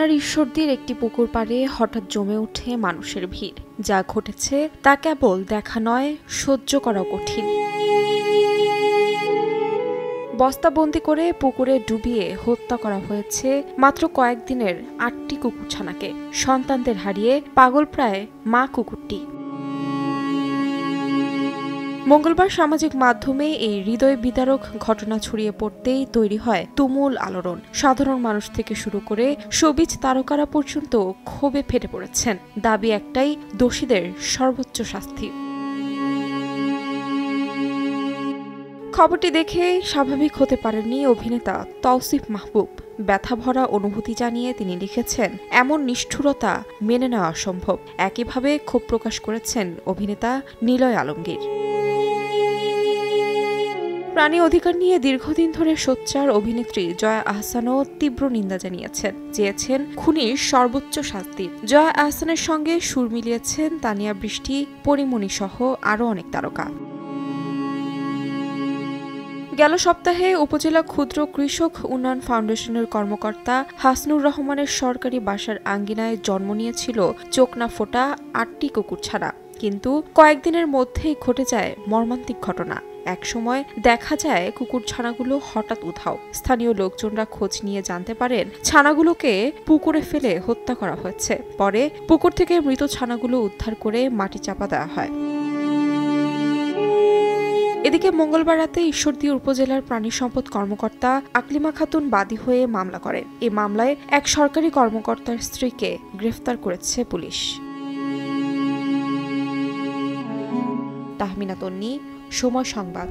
পাবনার ঈশ্বরদীর একটি পুকুর পাড়ে হঠাৎ জমে ওঠে মানুষের ভিড়। যা ঘটেছে তা কেবল দেখা নয়, সহ্য করাও কঠিন। বস্তাবন্দি করে পুকুরে ডুবিয়ে হত্যা করা হয়েছে মাত্র কয়েকদিনের ৮টি কুকুরছানাকে। সন্তানদের হারিয়ে পাগল প্রায় মা কুকুরটি। মঙ্গলবার সামাজিক মাধ্যমে এই হৃদয় বিদারক ঘটনা ছড়িয়ে পড়তেই তৈরি হয় তুমুল আলোড়ন। সাধারণ মানুষ থেকে শুরু করে শোবিজ তারকারা পর্যন্ত ক্ষোভে ফেটে পড়েছেন। দাবি একটাই, দোষীদের সর্বোচ্চ শাস্তি। খবরটি দেখে স্বাভাবিক হতে পারেননি অভিনেতা তৌসিফ মাহবুব। ব্যথা ভরা অনুভূতি জানিয়ে তিনি লিখেছেন, এমন নিষ্ঠুরতা মেনে নেওয়া অসম্ভব। একইভাবে ক্ষোভ প্রকাশ করেছেন অভিনেতা নিলয় আলমগীর। প্রাণী অধিকার নিয়ে দীর্ঘদিন ধরে সোচ্চার অভিনেত্রী জয়া আহসানও তীব্র নিন্দা জানিয়েছেন, চেয়েছেন খুনির সর্বোচ্চ শাস্তি। জয়া আহসানের সঙ্গে সুর মিলিয়েছেন তানিয়া বৃষ্টি, পরিমণি সহ আরও অনেক তারকা। গেল সপ্তাহে উপজেলা ক্ষুদ্র কৃষক উন্নয়ন ফাউন্ডেশনের কর্মকর্তা হাসনুর রহমানের সরকারি বাসার আঙ্গিনায় জন্ম নিয়েছিল চোখ না ফোটা ৮টি কুকুরছানা। কিন্তু কয়েকদিনের মধ্যেই ঘটে যায় মর্মান্তিক ঘটনা। একসময় দেখা যায় কুকুরছানাগুলো হঠাৎ উধাও। স্থানীয় লোকজনরা খোঁজ নিয়ে জানতে পারেন ছানাগুলোকে পুকুরে ফেলে হত্যা করা হয়েছে। পরে পুকুর থেকে মৃত ছানাগুলো উদ্ধার করে মাটি চাপা দেওয়া হয়। এদিকে মঙ্গলবার রাতে ঈশ্বরদী উপজেলার প্রাণী সম্পদ কর্মকর্তা আকলিমা খাতুন বাদী হয়ে মামলা করেন। এই মামলায় এক সরকারি কর্মকর্তার স্ত্রীকে গ্রেফতার করেছে পুলিশ। তাহমিনা তন্নি, সময় সংবাদ।